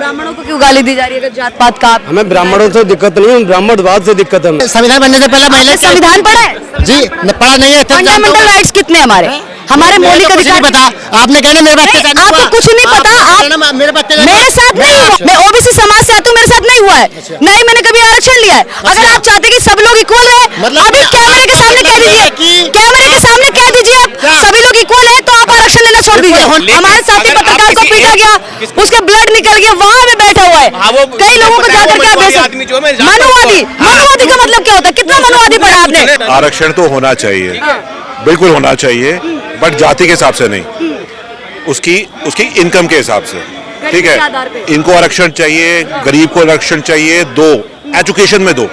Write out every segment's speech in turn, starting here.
ब्राह्मणों को क्यों गाली दी जा रही है जात पात का? हमें ब्राह्मणों से दिक्कत नहीं है, ब्राह्मणवाद से दिक्कत है। संविधान बनने से पहले महिला संविधान पढ़ा है जी, पढ़ा नहीं है। फंडामेंटल राइट्स कितने हमारे मौलिक अधिकार पता आपने कहना मेरे बात आपको कुछ नहीं पता। आप मेरे साथ नहीं हुआ, मैं ओबीसी समाज से आती हूँ, मेरे साथ नहीं हुआ है, ना ही मैंने कभी आरक्षण लिया है। अगर आप चाहते कि सब लोग इक्वल है, अभी कैमरे के सामने कह दीजिए, कैमरे के सामने कह दीजिए सभी लोग इक्वल है, तो आप आरक्षण लेना छोड़ दीजिए। हमारे साथी पत्रकार को पीटा गया, उसका ब्लड निकल गया, वहाँ पे बैठा हुआ है। कई लोगों को जाकर के मनुवादी, मनुवादी का मतलब क्या होता है? कितना मनुवादी पढ़ा आपने? आरक्षण तो होना चाहिए, बिल्कुल होना चाहिए, बट जाति के हिसाब से नहीं, उसकी इनकम के हिसाब से, ठीक है। इनको आरक्षण चाहिए, गरीब को आरक्षण चाहिए, दो एजुकेशन में दो,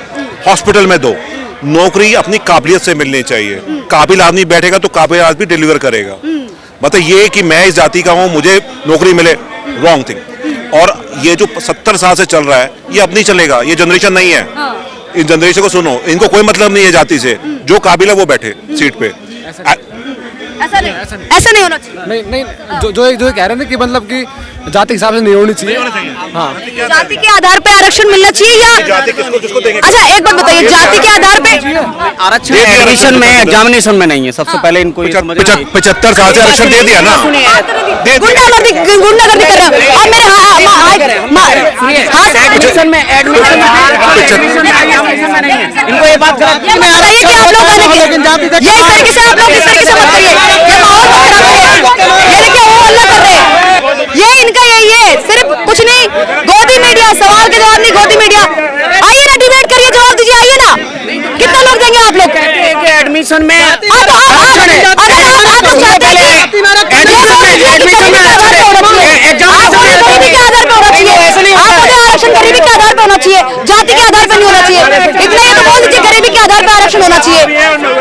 हॉस्पिटल में दो, नौकरी अपनी काबिलियत से मिलनी चाहिए। काबिल आदमी बैठेगा तो काबिल आदमी डिलीवर करेगा। मतलब ये कि मैं इस जाति का हूँ मुझे नौकरी मिले, रॉन्ग थिंग। और ये जो 70 साल से चल रहा है ये अब नहीं चलेगा, ये जनरेशन नहीं है। इस जनरेशन को सुनो, इनको कोई मतलब नहीं है जाति से, जो काबिल है वो बैठे सीट पे। ऐसा नहीं होना चाहिए। नहीं, जो कह रहे थे कि मतलब कि जाति के हिसाब से नहीं होनी चाहिए। हाँ, जाति के आधार पे आरक्षण मिलना चाहिए या जाति किसको देंगे? अच्छा एक बात बताइए, जाति के आधार पे आरक्षण एडमिशन में, एग्जामिनेशन में नहीं है। सबसे पहले इनको 75 साल से आरक्षण दे दिया ना। गुंडागर्दी कर रहा है। और मेरे एडमिशन में इनको ये बात आप लोग ये इस तरीके से आप लोग इस तरीके से मत करिए, ये माहौल मत खराब करिए। ये देखिए वो हल्ला कर रहे हैं, ये इनका यही है, सिर्फ कुछ नहीं। गोदी मीडिया, सवाल के जवाब नहीं, गोदी मीडिया। आइए ना, डिबेट करिए, जवाब दीजिए, आइए ना। कितना लोग देंगे आप लोग? एडमिशन में आप लोग चाहते हैं आप लोग गरीबी के आधार पे होना चाहिए, आपको आरक्षण गरीबी के आधार पे होना चाहिए, जाति के आधार पे नहीं होना चाहिए। इतना ये तो बोल दीजिए गरीबी के आधार पे आरक्षण होना चाहिए।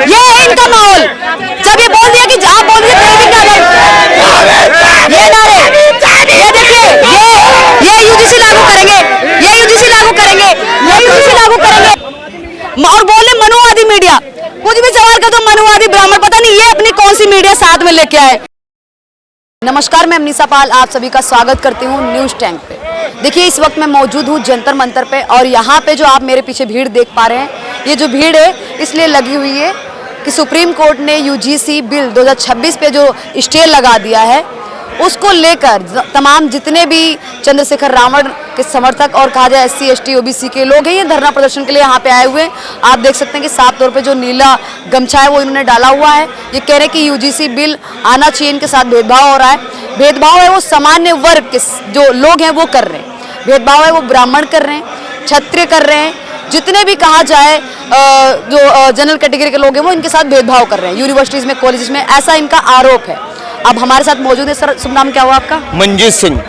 ये है इनका माहौल। जब ये बोल दिया कि आप बोल दीजिए गरीबी के आधार, ये नारे, ये देखिए, ये यूजीसी लागू करेंगे, ये यूजीसी लागू करेंगे, ये यूजीसी लागू करेंगे। और बोले मनुवादी मीडिया, कुछ भी सवाल कर दो मनुवादी ब्राह्मण, पता नहीं ये अपनी कौन सी मीडिया साथ में लेके आए। नमस्कार, मैं अमनीसा पाल आप सभी का स्वागत करती हूँ न्यूज़ टैंक पे। देखिए इस वक्त मैं मौजूद हूँ जंतर मंतर पे, और यहाँ पे जो आप मेरे पीछे भीड़ देख पा रहे हैं, ये जो भीड़ है इसलिए लगी हुई है कि सुप्रीम कोर्ट ने यूजीसी बिल 2026 पे जो स्टे लगा दिया है, उसको लेकर तमाम जितने भी चंद्रशेखर रावण के समर्थक और कहा जाए SC ST OBC के लोग हैं, ये धरना प्रदर्शन के लिए यहाँ पे आए हुए हैं। आप देख सकते हैं कि साफ तौर पे जो नीला गमछा है वो इन्होंने डाला हुआ है। ये कह रहे हैं कि यूजीसी बिल आना चाहिए, इनके साथ भेदभाव हो रहा है। भेदभाव है वो सामान्य वर्ग के जो लोग हैं वो कर रहे हैं, भेदभाव है वो ब्राह्मण कर रहे हैं, क्षत्रिय कर रहे हैं, जितने भी कहा जाए जो जनरल कैटेगरी के लोग हैं वो इनके साथ भेदभाव कर रहे हैं यूनिवर्सिटीज़ में, कॉलेजेस में, ऐसा इनका आरोप है। अब हमारे साथ मौजूद है, सर शुभ नाम क्या हुआ आपका? मंजीत सिंह।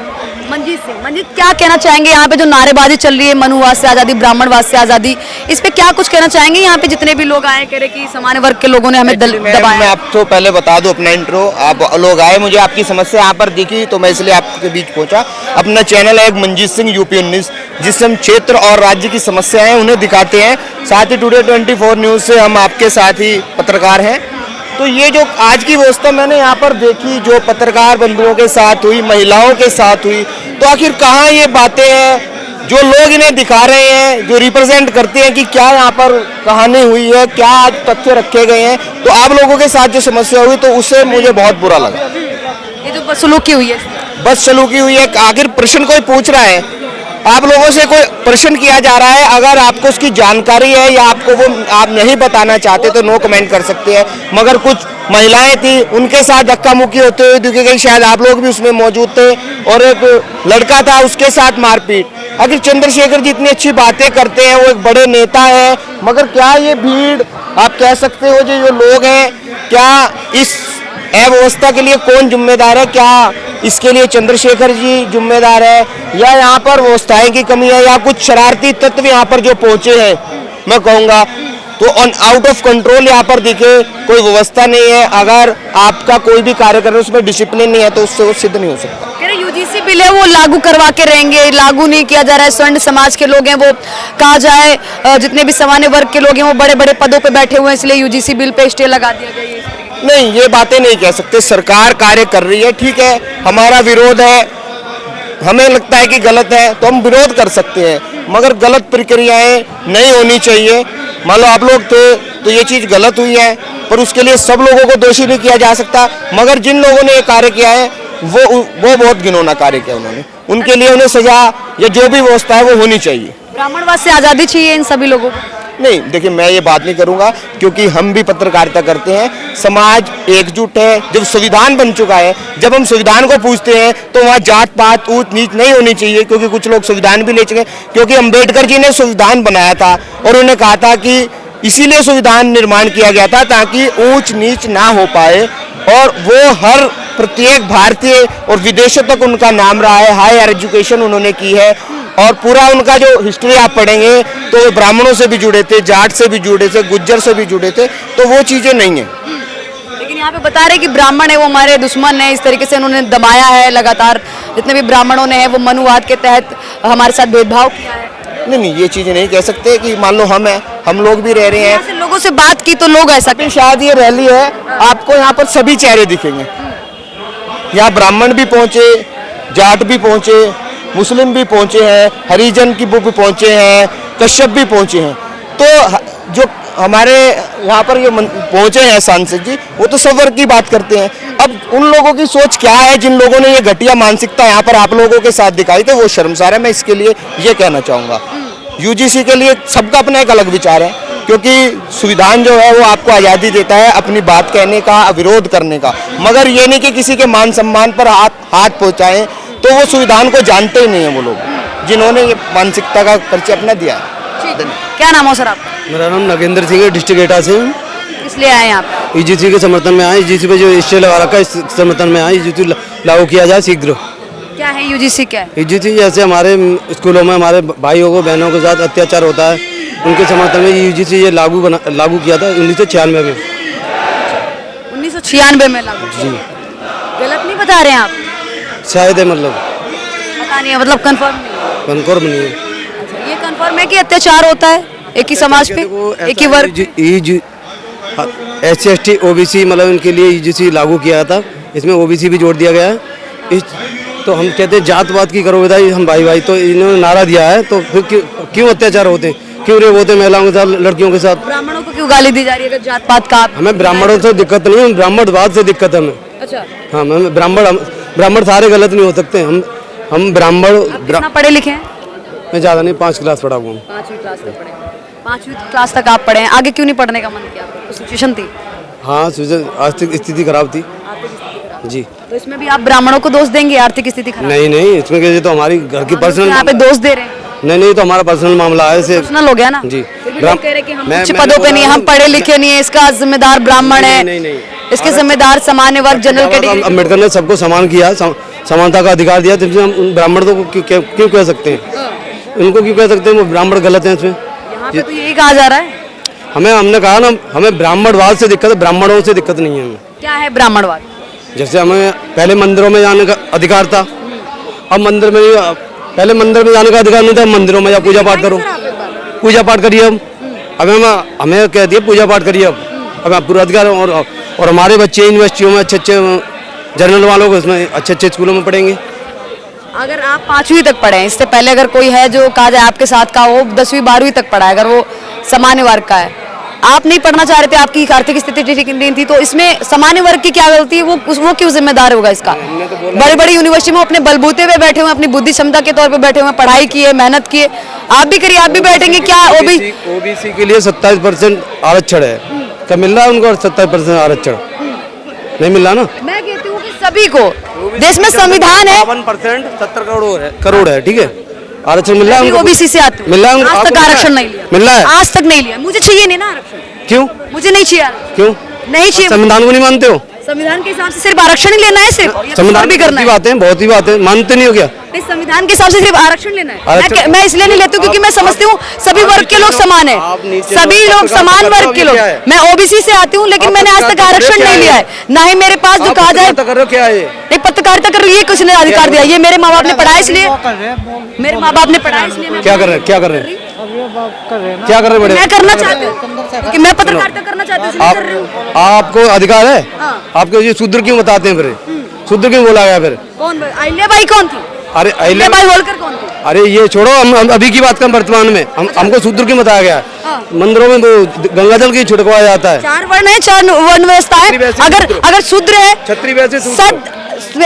मंजीत सिंह, मंजीत क्या कहना चाहेंगे यहाँ पे जो नारेबाजी चल रही है, मनुवाद से आज़ादी, ब्राह्मणवाद से आज़ादी, इस पे क्या कुछ कहना चाहेंगे? यहाँ पे जितने भी लोग आए कह रहे कि सामान्य वर्ग के लोगों ने हमें दबाया। मैं आपको पहले बता दूं अपना इंट्रो, आप लोग आए, मुझे आपकी समस्या यहाँ पर दिखी तो मैं इसलिए आपके बीच पहुंचा। अपना चैनल है एक मंजीत सिंह UP 19, जिससे हम क्षेत्र और राज्य की समस्याएं उन्हें दिखाते हैं। साथ ही टुडे 24 न्यूज़ से हम आपके साथ ही पत्रकार हैं। तो ये जो आज की व्यवस्था मैंने यहाँ पर देखी, जो पत्रकार बंधुओं के साथ हुई, महिलाओं के साथ हुई, तो आखिर कहाँ ये बातें हैं जो लोग इन्हें दिखा रहे हैं, जो रिप्रेजेंट करते हैं कि क्या यहाँ पर कहानी हुई है, क्या आज तथ्य रखे गए हैं। तो आप लोगों के साथ जो समस्या हुई तो उससे मुझे बहुत बुरा लगा। ये जो बदसलूकी हुई है, बदसलूकी हुई है, आखिर प्रश्न कोई पूछ रहा है, आप लोगों से कोई प्रश्न किया जा रहा है, अगर आपको उसकी जानकारी है या आपको वो आप नहीं बताना चाहते तो नो कमेंट कर सकते हैं। मगर कुछ महिलाएं थी, उनके साथ धक्का मुक्की होते हुए दिखे गई, शायद आप लोग भी उसमें मौजूद थे, और एक लड़का था उसके साथ मारपीट। आखिर चंद्रशेखर जी इतनी अच्छी बातें करते हैं, वो एक बड़े नेता है, मगर क्या ये भीड़ आप कह सकते हो जो लोग हैं, क्या इस अव्यवस्था के लिए कौन जिम्मेदार है? क्या इसके लिए चंद्रशेखर जी जिम्मेदार है, या यहाँ पर व्यवस्थाएं की कमी है, या कुछ शरारती तत्व यहाँ पर जो पहुंचे हैं, मैं कहूँगा तो आउट ऑफ कंट्रोल यहाँ पर दिखे, कोई व्यवस्था नहीं है। अगर आपका कोई भी कार्य कर रहे हैं उसमें डिसिप्लिन नहीं है तो उससे वो सिद्ध नहीं हो सकता। यूजीसी बिल है वो लागू करवा के रहेंगे, लागू नहीं किया जा रहा है। स्वर्ण समाज के लोग हैं, वो कहा जाए जितने भी सामान्य वर्ग के लोग हैं वो बड़े बड़े पदों पे बैठे हुए हैं, इसलिए यूजीसी बिल पे स्टे लगा दिया गया है। नहीं, ये बातें नहीं कह सकते। सरकार कार्य कर रही है, ठीक है, हमारा विरोध है, हमें लगता है कि गलत है तो हम विरोध कर सकते हैं, मगर गलत प्रक्रियाएं नहीं होनी चाहिए। मान लो आप लोग थे तो ये चीज़ गलत हुई है, पर उसके लिए सब लोगों को दोषी नहीं किया जा सकता, मगर जिन लोगों ने ये कार्य किया है वो बहुत घिनौना कार्य किया उन्होंने, उनके लिए उन्हें सजा या जो भी व्यवस्था है वो होनी चाहिए। ब्राह्मणवाद से आजादी चाहिए इन सभी लोगों को। नहीं, देखिए मैं ये बात नहीं करूंगा, क्योंकि हम भी पत्रकारिता करते हैं, समाज एकजुट है। जब संविधान बन चुका है, जब हम संविधान को पूछते हैं तो वहाँ जात पात ऊंच नीच नहीं होनी चाहिए, क्योंकि कुछ लोग संविधान भी ले चुके, क्योंकि अम्बेडकर जी ने संविधान बनाया था और उन्होंने कहा था कि इसीलिए संविधान निर्माण किया गया था ताकि ऊंच नीच ना हो पाए, और वो हर प्रत्येक भारतीय और विदेशों तक उनका नाम रहा है, हायर एजुकेशन उन्होंने की है, और पूरा उनका जो हिस्ट्री आप पढ़ेंगे तो वो ब्राह्मणों से भी जुड़े थे, जाट से भी जुड़े थे, गुज्जर से भी जुड़े थे, तो वो चीज़ें नहीं है। लेकिन यहाँ पे बता रहे कि ब्राह्मण है वो हमारे दुश्मन है, इस तरीके से उन्होंने दबाया है लगातार, जितने भी ब्राह्मणों ने है वो मनुवाद के तहत हमारे साथ भेदभाव किया है। नहीं, ये चीज़ें नहीं कह सकते कि मान लो हम लोग भी रह रहे हैं। यहाँ से लोगों से बात की तो लोग ऐसा अभी शायद ये रैली है, आपको यहाँ पर सभी चेहरे दिखेंगे, यहाँ ब्राह्मण भी पहुँचे, जाट भी पहुँचे, मुस्लिम भी पहुँचे हैं, हरिजन की भी पहुँचे हैं, कश्यप भी पहुँचे हैं। तो जो हमारे यहाँ पर ये पहुँचे हैं सांसद जी, वो तो सब वर्ग की बात करते हैं। अब उन लोगों की सोच क्या है, जिन लोगों ने ये घटिया मानसिकता यहाँ पर आप लोगों के साथ दिखाई थी, वो शर्मसार है। मैं इसके लिए ये कहना चाहूँगा, यूजीसी के लिए सबका अपना एक अलग विचार है, क्योंकि संविधान जो है वो आपको आज़ादी देता है अपनी बात कहने का, विरोध करने का, मगर ये नहीं कि किसी के मान सम्मान पर हाथ पहुँचाएं, तो वो संविधान को जानते ही नहीं है वो लोग, जिन्होंने ये मानसिकता का परिचय अपना दिया है। क्या नाम हो सर आप? मेरा नाम नगेंद्र सिंह है, डिस्ट्रिक्ट एटा से। इसलिए आए यहाँ पे? ईजीसी के समर्थन में आए, ईजीसी पे जो स्टे लगा रखा है इस समर्थन में आए, ईजीसी लागू किया जाए शीघ्र। क्या है यूजीसी? क्या है ईजीसी? जैसे हमारे स्कूलों में हमारे भाइयों को बहनों के साथ अत्याचार होता है, उनके समर्थन में यूजीसी ये लागू किया था 1996 में। 1996 में लागू? जी। गलत नहीं बता रहे हैं आप? शायद है, मतलब पता नहीं है, मतलब कंफर्म नहीं? कंफर्म नहीं है। अच्छा, ये कंफर्म है कि अत्याचार होता है एक ही समाज पे, एक ही वर्ग? SC/ST OBC मतलब इनके लिए यूजीसी लागू किया था, इसमें OBC भी जोड़ दिया गया है। तो हम कहते हैं जातवाद की करो विदाई, हम भाई भाई, तो इन्होंने नारा दिया है, तो फिर क्यों अत्याचार होते हैं, क्यों रेप होते हैं महिलाओं के साथ, लड़कियों के साथ? ब्राह्मणों को क्यों गाली दी जा रही है जात पात का? हमें ब्राह्मणों से दिक्कत नहीं है, ब्राह्मणवाद से दिक्कत है हमें। अच्छा। हाँ, ब्राह्मण सारे गलत नहीं हो सकते, हम ब्राह्मण। कितना पढ़े लिखे हैं? मैं ज़्यादा नहीं, 5 क्लास पढ़ा हुआ हूँ। 5वीं क्लास तक पढ़े? 5वीं क्लास तक आप पढ़े हैं, आगे क्यों नहीं पढ़ने का मन किया? सिचुएशन थी? हाँ, आर्थिक स्थिति खराब थी जी। तो इसमें भी आप ब्राह्मणों को दोष देंगे आर्थिक स्थिति खराब? नहीं, इसमें ये तो हमारी घर की पर्सनल, यहाँ पे दोष दे रहे हैं? नहीं, तो हमारा पर्सनल मामला है, पर्सनल हो गया ना जी। लोग कह रहे कि हम उच्च पदों पे नहीं, हम पढ़े लिखे नहीं है, इसका जिम्मेदार ब्राह्मण है। नहीं, इसके जिम्मेदार सामान्य वर्ग, जनरल कैटेगरी। अम्बेडकर ने सबको समान किया, समानता का अधिकार दिया, तो हम उन ब्राह्मणों को क्यों कह सकते हैं, उनको क्यों कह सकते हैं वो ब्राह्मण गलत है? इसमें यहाँ पे तो यही कहा जा रहा है। हमने कहा ना, हमें ब्राह्मणवाद से दिक्कत है, ब्राह्मणों से दिक्कत नहीं है हमें। क्या है ब्राह्मणवाद? जैसे हमें पहले मंदिरों में जाने का अधिकार था, अब मंदिर में पहले मंदिर में जाने का अधिकार नहीं था, मंदिरों में या पूजा पाठ करो, पूजा पाठ करिए। अब हमें कह दिया पूजा पाठ करिए, अब आप पूरा अधिकार। और हमारे बच्चे यूनिवर्सिटियों में अच्छे जनरल वालों को इसमें अच्छे स्कूलों में पढ़ेंगे। अगर आप 5वीं तक पढ़े हैं, इससे पहले अगर कोई है जो कहा जाए आपके साथ का, वो 10वीं 12वीं तक पढ़ा है, अगर वो सामान्य वर्ग का है, आप नहीं पढ़ना चाह रहे थे, आपकी आर्थिक स्थिति ठीक नहीं थी, तो इसमें सामान्य वर्ग की क्या गलती है? वो क्यों जिम्मेदार होगा इसका? बड़ी बड़ी यूनिवर्सिटी में अपने बलबूते पे बैठे हुए, अपनी बुद्धि क्षमता के तौर पे बैठे हुए, पढ़ाई की है, मेहनत की है, आप भी करिए, आप भी बैठेंगे क्या? ओबीसी के लिए 27% आरक्षण है, क्या मिल रहा है उनको? 27% आरक्षण नहीं मिल रहा ना। मैं कहती हूँ कि सभी को, देश में संविधान है, 52% 70 करोड़ है, ठीक है, आरक्षण मिल रहा है। ओबीसी से आते मिल रहा है, आज तक आरक्षण नहीं लिया, मिल रहा है, आज तक नहीं लिया। मुझे चाहिए नहीं ना आरक्षण। क्यों? मुझे नहीं चाहिए। क्यों नहीं चाहिए? संविधान को नहीं मानते हो? संविधान के हिसाब से सिर्फ आरक्षण ही लेना है, सिर्फ संविधान भी करना है? बहुत ही बात है, मानते नहीं हो क्या? संविधान के हिसाब से सिर्फ आरक्षण लेना है। मैं इसलिए नहीं लेती हूँ क्योंकि मैं समझती हूँ सभी वर्ग के लोग समान है, सभी लोग समान वर्ग के लोग। मैं ओबीसी से आती हूँ, लेकिन मैंने आज तक आरक्षण नहीं लिया है, ना ही मेरे पास जो कहा जाए एक पत्रकारिता कर रही है, किसने अधिकार दिया? ये मेरे माँ बाप ने पढ़ाया, इसलिए मेरे माँ बाप ने पढ़ाया, इसलिए क्या कर रहे हैं बड़े? मैं करना चाहती हूँ क्योंकि मैं पत्रकारिता करना चाहती हूँ, इसलिए कर रही हूँ। आपको अधिकार है? आपको ये शूद्र क्यों बताते हैं फिर? शूद्र क्यों बोला गया फिर? कौन? अहिल्या बाई कौन थी? अरे अहिल्या बाई होलकर कौन थी? अरे ये छोड़ो, हम अभी की बात करें वर्तमान में। हमको शूद्र क्यों बताया गया है? मंदिरों में वो गंगा जल की छिड़कवाया जाता है। 4 वर्ण है, 4 वर्ण व्यवस्था है। अगर शूद्र है, छत्री वैसे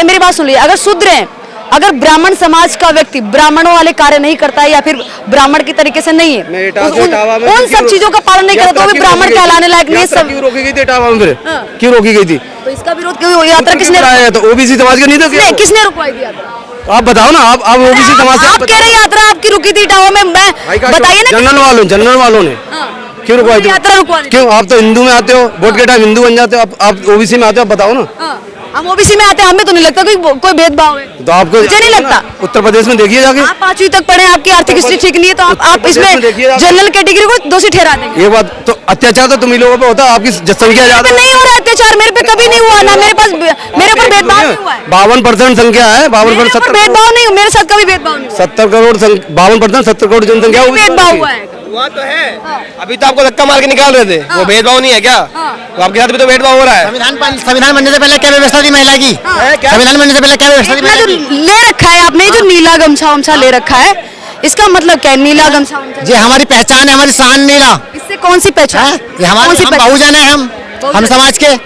मेरी बात सुन लीजिए, अगर शूद्र है, अगर ब्राह्मण समाज का व्यक्ति ब्राह्मणों वाले कार्य नहीं करता है या फिर ब्राह्मण की तरीके से नहीं है, उन सब चीजों का पालन नहीं करता तो भी ब्राह्मण कहलाने लायक नहीं है। सब क्यों रोकी गई थी इटावा में? फिर क्यों रोकी गई थी? तो इसका विरोध क्यों? यात्रा किसने कराया? तो ओबीसी समाज का नहीं था? किसने रुकवाई थी यात्रा? आप बताओ ना, आप ओबीसी समाज से आप कह रहे हैं यात्रा आपकी रुकी थी इटावा में, मैं बताइए ना। जनरल वालों ने क्यों रुकवाई थी? यात्रा रुकवा दी। क्यों? आप तो हिंदू में आते हो, वोट के टाइम हिंदू बन जाते हो, आप ओबीसी में आते हो, बताओ ना। हम ओबीसी में आते हैं, हमें तो नहीं लगता कोई भेदभाव है। तो आपको मुझे नहीं लगता। उत्तर प्रदेश में देखिए जाके, आप 5वीं तक पढ़े, आपकी आर्थिक स्थिति ठीक नहीं है तो आप इसमें जनरल कैटेगरी को दोषी ठहरा देंगे। ये बात तो अत्याचार तो तुम ही लोगों पे होता है, आपकी जनसंख्या ज्यादा नहीं हो रहा अत्याचार, मेरे पे कभी नहीं हुआ ना, मेरे पर भेदभाव नहीं हुआ है। 52% संख्या है, 52% भेदभाव नहीं, मेरे साथ कभी भेदभाव नहीं हुआ। 70 करोड़ 52% 70 करोड़ जनसंख्या भेदभाव हुआ है। हुआ तो है। अभी तो आपको धक्का मार के निकाल रहे थे, वो भेदभाव नहीं है क्या? तो आपके साथ भी तो भेदभाव हो रहा है। संविधान बनने से पहले क्या व्यवस्था थी महिला की? संविधान बनने से पहले क्या व्यवस्था थी महिला की? ले रखा है आपने जो नीला गमछा ले रखा है, इसका मतलब क्या है? नीला गमछा जी हमारी पहचान है, हमारी शान नीला। इससे कौन सी पहचान? ये हमारे बहुजन है, हम समाज के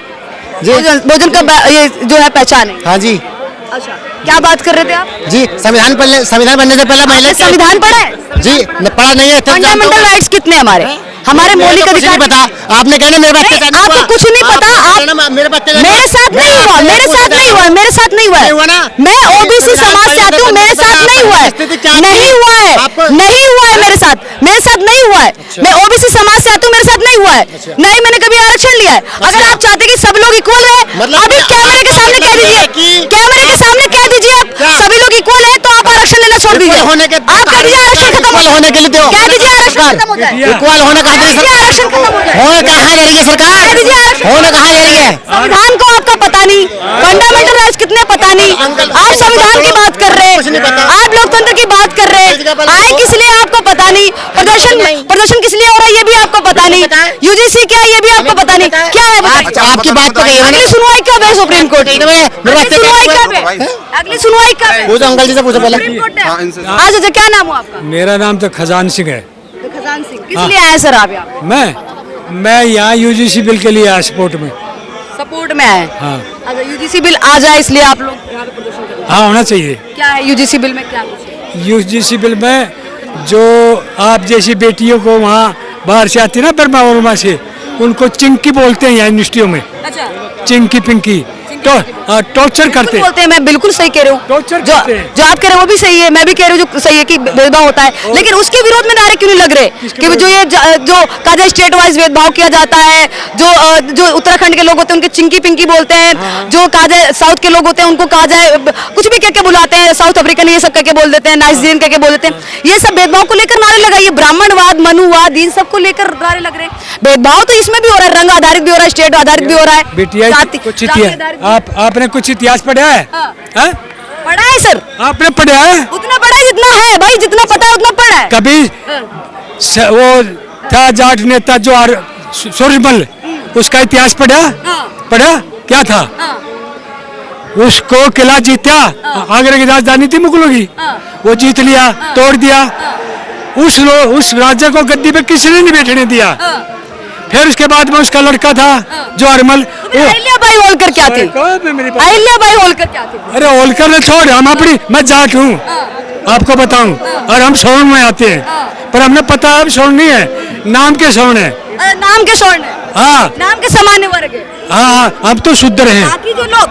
जी। भोजन का ये जो है पहचान है। हाँ जी। अच्छा, क्या बात कर रहे थे आप? जी संविधान बनने से पहले महिला संविधान पढ़ा है? जी पढ़ा नहीं है। फंडामेंटल राइट्स कितने हमारे मौलिक अधिकार? पता आपने कहना मेरे बच्चे आपको कुछ नहीं पता। आप मेरे साथ नहीं हुआ, मेरे साथ नहीं हुआ, मेरे साथ नहीं हुआ है। मैं ओबीसी समाज से आती हूँ, मेरे साथ नहीं हुआ है, नहीं हुआ है, नहीं हुआ है मेरे साथ नहीं हुआ है। मैं ओबीसी समाज से आती हूँ, मेरे साथ नहीं हुआ है, नहीं मैंने कभी आरक्षण लिया है। अगर आप चाहते कि सब लोग इक्वल है, अभी कैमरे के सामने कह दीजिए, कैमरे के सामने कह दीजिए आप सभी लोग इक्वल है, तो आप आरक्षण लेना छोड़ दीजिए। आप कह दीजिए आरक्षण खत्म होने के लिए दो, कह दीजिए आरक्षण खत्म हो जाए, इक्वल होने का आरक्षण खत्म हो जाए। होने कहाँ जा रही है सरकार? होने कहाँ जा रही है? संविधान को आपका पता नहीं, फंडामेंटल राइट्स कितने पता नहीं, आप संविधान की बात कर रहे हैं, आप लोकतंत्र की बात कर रहे हैं, आए किस लिए आपको पता नहीं, प्रदर्शन किस लिए हो रहा है ये भी आपको पता नहीं, यूजीसी क्या है ये भी आपको पता नहीं, क्या है आपकी बात तो अगली सुनवाई कब है सुप्रीम कोर्ट? अगली सुनवाई कब है? पूछो अंकल जी से, पूछो पहले। आज अच्छा, क्या नाम हुआ आपका? मेरा नाम तो खजान सिंह है। खजान सिंह। किस लिए आए सर आप यहाँ? मैं यहाँ यूजीसी बिल के लिए आया, सपोर्ट में आए। हाँ। अच्छा, यूजीसी बिल आ जाए इसलिए आप लोग यहाँ पे प्रदर्शन कर रहे हैं। हाँ, होना चाहिए। क्या है यूजीसी बिल में, क्या कुछ है? यूजीसी बिल में जो आप जैसी बेटियों को वहाँ बाहर से आती है ना, बर्मा से, उनको चिंकी बोलते हैं यहाँ यूनिवर्सिटियों में। अच्छा, चिंकी पिंकी तो टॉर्चर करते बोलते हैं। मैं बिल्कुल सही कह रही हूँ, टॉर्चर जो करते हैं। जो आप कह रहे हैं वो भी सही है, मैं भी कह रही हूँ जो सही है कि भेदभाव होता है, लेकिन उसके विरोध में नारे क्यों नहीं लग रहे कि जो ये जो कहा जाए स्टेट वाइज भेदभाव किया जाता है, जो उत्तराखंड के लोग होते हैं उनके चिंकी पिंकी बोलते हैं, जो कहा जाए साउथ के लोग होते हैं उनको कहा जाए कुछ भी कह के बुलाते हैं, साउथ अफ्रीकन ये सब कह के बोल देते हैं, नाइजीरियन कह के बोल देते हैं, ये सब भेदभाव को लेकर नारे लगाइए। ब्राह्मणवाद, मनुवाद, इन सबको लेकर नारे लग रहे हैं। भेदभाव तो इसमें भी हो रहा है, रंग आधारित भी हो रहा है, स्टेट आधारित भी हो रहा है। बेटिया कुछ आपने कुछ इतिहास पढ़ा है? हाँ? पढ़ा है सर, आपने पढ़ा है? उतना पढ़ा है जितना है भाई, जितना पता है उतना पढ़ा है। कभी वो था जाट नेता जो सूरजमल, उसका इतिहास पढ़ा? पढ़ा? क्या था? उसको किला जीता, आगरा की राजधानी थी मुगलों की, वो जीत लिया, तोड़ दिया। उस राजा को गद्दी पे किसी ने नहीं बैठने दिया। फिर उसके बाद में उसका लड़का था जो अरमल, अहिल्याबाई होलकर क्या थी? अहिल्याबाई होलकर क्या थी? अरे होलकर ने छोड़, हम अपनी, मैं जाट हूँ आपको बताऊं, और हम सवर्ण में आते हैं, पर हमने पता है सवर्ण नहीं है, नाम के सवर्ण है। नाम के सवर्ण है? हाँ, नाम के सामान्य वर्ग है। हाँ, हम तो शुद्र हैं।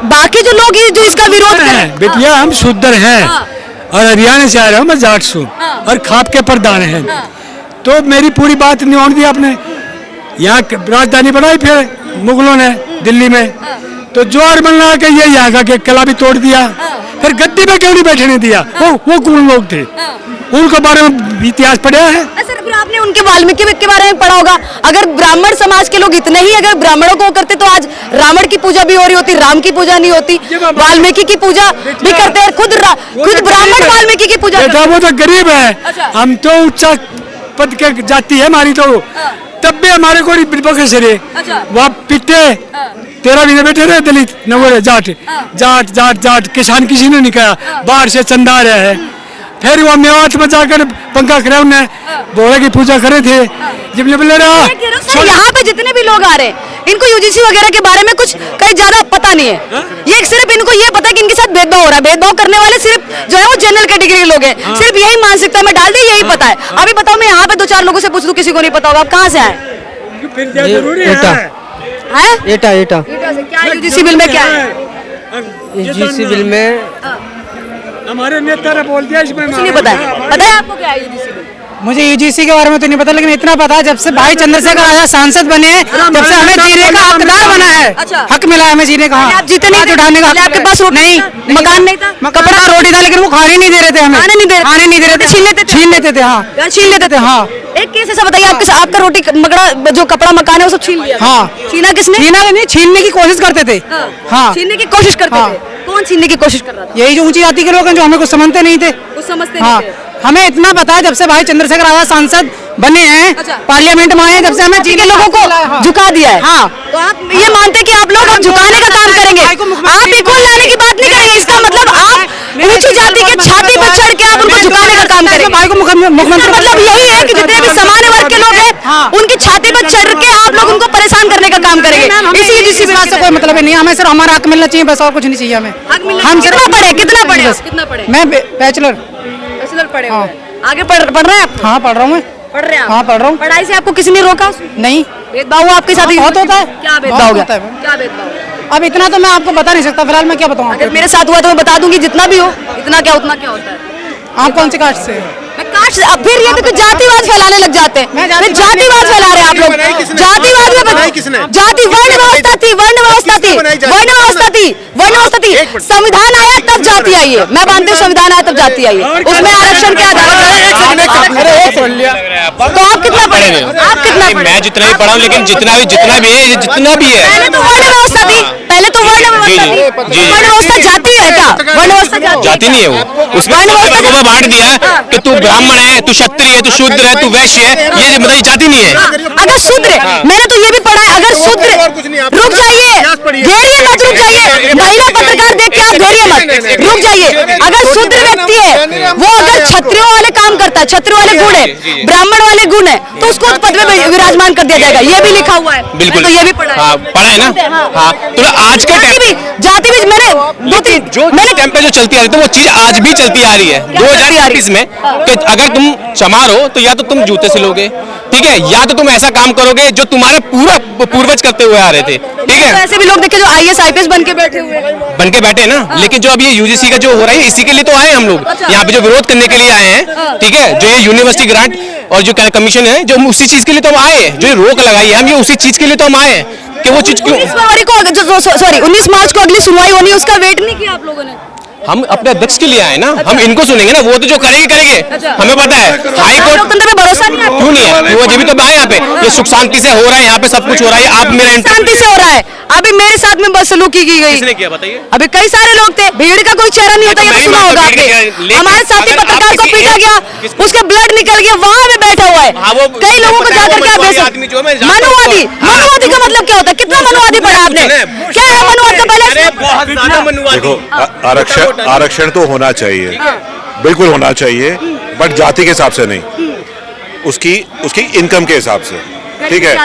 बाकी जो लोग जो इसका विरोध कर रहे हैं, बेटिया हम शुद्र हैं, और हरियाणा से आ रहा हूँ मैं, जाट हूँ, और खाप के प्रधान हैं। तो मेरी पूरी बात नहीं होने दी आपने। यहाँ राजधानी बनाई फिर मुगलों ने दिल्ली में, तो जो अरमल ला के ये यहाँ का किला भी तोड़ दिया, फिर गद्दी पे क्यों नहीं बैठने दिया? वो कौन लोग थे? उनके बारे में इतिहास पढ़ा है? सर फिर आपने उनके वाल्मीकि के बारे में पढ़ा होगा। अगर ब्राह्मण समाज के लोग इतने ही अगर ब्राह्मणों को करते तो आज रावण की पूजा भी हो रही होती, राम की पूजा नहीं होती, वाल्मीकि की पूजा भी करते हैं, खुद ब्राह्मण वाल्मीकि की पूजा। वो तो गरीब है, हम तो उच्च पद के जाति है हमारी, तो तब भी हमारे को बिल्कुल कैसे रे वहाँ पिटे 13 महीने बैठे रहे दलित नवरे जाट जाट जाट जाट किसान किसी ने नहीं कहा, बाहर से चंदा आ रहा है। फिर वो मेवात में जाकर पंखा करे उन्हें बोले की पूजा करे थे जब बोले सर यहाँ पे जितने भी लोग आ रहे हैं इनको यूजीसी वगैरह के बारे में कुछ कहीं ज्यादा पता नहीं है। ये सिर्फ इनको ये पता है कि इनके साथ भेदभाव हो रहा है। भेदभाव करने वाले सिर्फ जो है वो जनरल कैटेगरी के लोग हैं, सिर्फ यही मानसिकता में डाल दी, यही पता है। अभी बताओ मैं यहाँ पे 2-4 लोगों से पूछ दूं, किसी को नहीं पता होगा। आप कहाँ से आए? एटा एटा से क्या यूजीसी बिल में क्या है? यूजीसी बिल में हमारे नेता ने बोल दिया इसमें कुछ नहीं पता है। पता है आपको क्या है यूजीसी बिल? मुझे यूजीसी के बारे में तो नहीं पता, लेकिन इतना पता है जब से भाई चंद्रशेखर आजाद सांसद बने हैं तब से हमें जीने का हकदार बना है। अच्छा। हक मिला है हमें जीने का। आप जीते नहीं थे? उठाने का पहले आपके पास रोटी नहीं, था? मकान नहीं था? कपड़ा रोटी था, लेकिन वो खाने नहीं दे रहे थे हमें। खाने नहीं दे रहे थे? खाने नहीं दे रहे थे, छीन लेते थे? छीन लेते थे। हाँ छीन लेते थे। हाँ। एक केस ऐसा बताइए आपका रोटी मकड़ा जो कपड़ा मकान है वो सब छीन लिया? हाँ। छीना किसने? छीना नहीं, छीनने की कोशिश करते थे। हाँ छीनने की कोशिश करते हाँ। थे। कौन छीनने की कोशिश कर रहा था? यही जो ऊंची जाति के लोग हैं जो हमें कुछ समझते नहीं थे। कुछ समझते हाँ नहीं थे। हमें इतना पता है जब से भाई चंद्रशेखर आजाद सांसद बने हैं, अच्छा। पार्लियामेंट में आए हैं, जब से हमें के लोगों को झुका दिया है। हाँ। तो आप ये मानते हैं कि आप लोग अब झुकाने का काम करेंगे? आप इक्वल लाने की बात नहीं करेंगे, इसका मतलब आप ऊंची जाति के छाती पर चढ़ के आप उनको झुकाने का काम करेंगे। भाई को मुख्यमंत्री मतलब यही है कि जितने भी सामान्य वर्ग के लोग हैं उनकी छाती पर चढ़ के आप लोग उनको परेशान करने का काम करेंगे। इसी यूजीसी बात से कोई मतलब नहीं है, हमें सिर्फ हमारा हक मिलना चाहिए, बस और कुछ नहीं चाहिए हमें। हम कितना पढ़े? कितना पढ़े? बस। कितना पढ़े? मैं बैचलर। बैचलर पढ़े हुए हैं। आगे पढ़ रहे हैं आप? हाँ पढ़ रहा हूँ मैं। पढ़ रहे हैं आप? हाँ पढ़ रहा हूँ। पढ़ाई से आपको किसी ने रोका? नहीं, भेदभाव हुआ आपके साथ? बहुत होता है। क्या भेदभाव हो गया? बहुत होता है। क्या भेदभाव हुआ? अब इतना तो मैं आपको बता नहीं सकता, फिलहाल मैं क्या बताऊँ अगर मेरे साथ हुआ तो मैं बता दूंगी, जितना भी हो इतना क्या उतना क्या होता है। आप कौन सी कास्ट से? मैं कास्ट से- अब फिर ये तो जातिवाद फैलाने लग जाते हैं। फिर जातिवाद फैला रहे हैं आप लोग। जातिवाद में जाति वर्ण व्यवस्था थी, वर्ण व्यवस्था थी, वर्ण व्यवस्था थी, वर्ण व्यवस्था थी। संविधान आया तब जाति आई है। मैं मानती हूँ संविधान आया तब जाति आई है। उसमें आरक्षण के आधार पर। तो आप कितना पढ़े? आप कितना पढ़े? मैं जितना ही पढ़ा हूँ, लेकिन जितना भी है पहले तो वर्ण व्यवस्था थी, पहले तो वर्ण व्यवस्था थी। जी। वर्ण व्यवस्था जाति है क्या? वर्ण व्यवस्था जाति नहीं है वो। उसमें लोगों को बांट दिया कि तू ब्राह्मण है, तू क्षत्रिय है, तू शूद्र है, तू वैश्य है, ये मतलब जाति नहीं है। अगर शूद्र, मैंने तो ये भी पढ़ा है, अगर शूद्र, रुक जाइए, घेरिए मत, रुक जाइए, महिला पत्रकार देख के आप घेरिए मत, रुक जाइए। अगर शूद्र व्यक्ति है, वो अगर क्षत्रियों वाले काम करता है, क्षत्रिय वाले गुण है, ब्राह्मण वाले गुण है, तो उसको उस पद में विराजमान कर दिया जाएगा। ये भी लिखा हुआ है। बिल्कुल। तो ये भी पढ़ा है। हाँ, पढ़ा है ना। हाँ, तो आज के जाति भी मैंने जो टाइम पे जो चलती आ रही थी वो चीज आज भी चलती आ रही है 2024 में, कि अगर तुम चमार हो तो या तो तुम जूते सिलोगे, ठीक है, या तो तुम ऐसा काम करोगे जो तुम्हारे पूरा पूर्वज करते हुए आ रहे थे, ठीक है। तो ऐसे भी लोग देखे जो IAS IPS बन के बैठे हुए हैं। बन के बैठे ना। लेकिन जो अब ये यूजीसी का जो हो रहा है इसी के लिए तो आए हम लोग यहाँ पे, जो विरोध करने के लिए आए हैं, ठीक है। जो ये यूनिवर्सिटी ग्रांट और जो कमीशन है, जो हम उसी चीज के लिए तो हम आए हैं, जो ये रोक लगाई है हम ये उसी चीज के लिए तो हम आए हैं कि वो चीज क्यों। 19 फरवरी को 19 मार्च को अगली सुनवाई होनी है, उसका वेट नहीं किया आप लोगों ने? हम अपने अध्यक्ष के लिए आए ना। हम इनको सुनेंगे ना, वो तो जो करेंगे हमें पता है। हाई कोर्ट लोकतंत्र पे भरोसा नहीं है? क्यों नहीं है? वो जब भी तो आए यहाँ पे, ये सुख शांति से हो रहा है, यहाँ पे सब कुछ हो रहा है। आप मेरा शांति से हो रहा है। अभी मेरे साथ में बदसलूकी की गई। किसने किया बताइए? अभी कई सारे लोग थे, भीड़ का कोई चेहरा नहीं होता, ये तो सुना होगा आपने। हमारे साथी पत्रकार को पीटा गया, उसके ब्लड निकल गया, वहां पे बैठा हुआ है। कई लोगों को जाकर क्या मनुवादी, मनुवादी का मतलब क्या होता है? कितना मनुवादी पढ़ा आपने? क्या है मनुवाद का? पहले बहुत ज्यादा मनुवादी। देखो, आरक्षण तो होना चाहिए, बिल्कुल होना चाहिए, बट जाति के हिसाब से नहीं, उसकी इनकम के हिसाब से, ठीक है।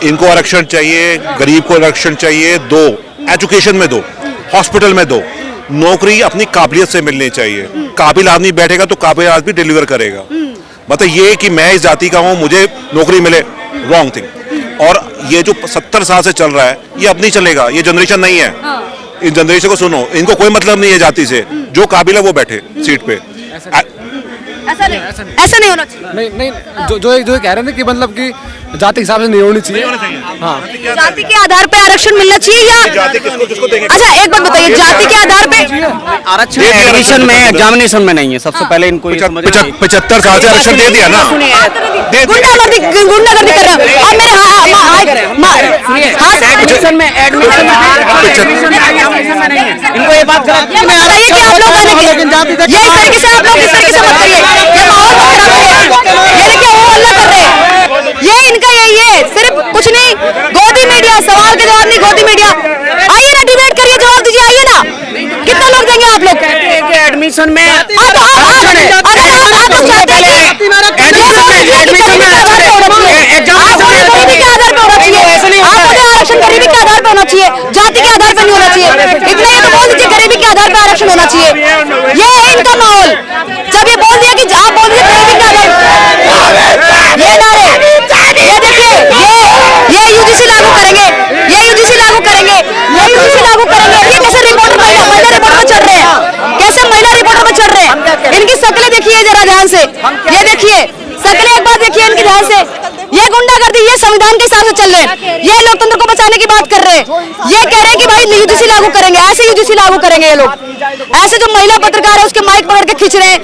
इनको आरक्षण चाहिए, गरीब को आरक्षण चाहिए, दो एजुकेशन में दो, हॉस्पिटल में दो, नौकरी अपनी काबिलियत से मिलनी चाहिए। काबिल आदमी बैठेगा तो काबिल आदमी डिलीवर करेगा। मतलब ये कि मैं इस जाति का हूं मुझे नौकरी मिले, रॉन्ग थिंग। और ये जो 70 साल से चल रहा है ये अब नहीं चलेगा, ये जनरेशन नहीं है। इन जनरेशन को सुनो, इनको कोई मतलब नहीं है जाति से, जो काबिल है वो बैठे सीट पे। ऐसा नहीं होना चाहिए। नहीं, जो कह रहे हैं कि मतलब कि जाति के हिसाब से नहीं होनी चाहिए। हाँ, जाति के आधार पे आरक्षण मिलना चाहिए या जाति किसको देंगे? अच्छा एक बात बताइए, जाति के आधार पे आरक्षण एडमिशन में, एग्जामिनेशन में नहीं है। सबसे पहले इनको 75 साल से आरक्षण दे दिया ना। गुंडागर्दी कर रहा है। अब मेरे एडमिशन में इनको ये बात सही है कि आप लोग ये इस तरीके से आप लोग इस तरीके से मत करिए, ये माहौल मत खराब करिए। ये देखिए वो हल्ला कर रहे हैं, ये इनका यही है, सिर्फ कुछ नहीं। गोदी मीडिया, सवाल के जवाब नहीं, गोदी मीडिया चाहिए, इतना ही तो बोल दीजिए गरीबी के आधार पर आरक्षण होना चाहिए। ये है इनका माहौल। जब ये बोल दिया कि आप बोल दीजिए गरीबी के आधार, ये नारे, ये देखिए, ये यूजीसी लागू करेंगे, ये यूजीसी लागू करेंगे, ये यूजीसी लागू करेंगे। ये कैसे रिपोर्टर महिला रिपोर्टर में चढ़ रहे हैं, कैसे महिला रिपोर्टर में चढ़ रहे हैं। इनकी शक्लें देखिए जरा ध्यान से, ये देखिए शक्लें एक बार देखिए इनकी ध्यान से। ये गुंडागर्दी, ये संविधान के हिसाब से चल रहे हैं, ये लोकतंत्र को बचाने की बात कर रहे हैं। ये कह रहे हैं कि भाई यूजीसी लागू करेंगे, ऐसे यूजीसी लागू करेंगे ये लोग। ऐसे जो महिला पत्रकार है उसके माइक पकड़ के खींच रहे हैं,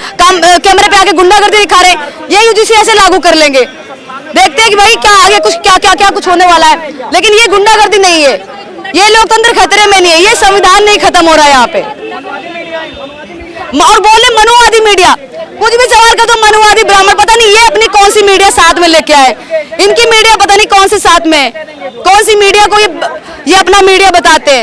कैमरे पे आके गुंडागर्दी दिखा रहे हैं, ये यूजीसी ऐसे लागू कर लेंगे। देखते हैं कि भाई क्या आगे कुछ क्या कुछ होने वाला है। लेकिन ये गुंडागर्दी नहीं है, ये लोकतंत्र खतरे में नहीं है, ये संविधान नहीं खत्म हो रहा है यहाँ पे। और बोले मनुवादी मीडिया, कुछ भी सवाल कर दो मनुवादी ब्राह्मण, पता नहीं ये अपनी कौन सी मीडिया साथ में लेके आए। इनकी मीडिया पता नहीं कौन सी साथ में है, कौन सी मीडिया को ये अपना मीडिया बताते हैं।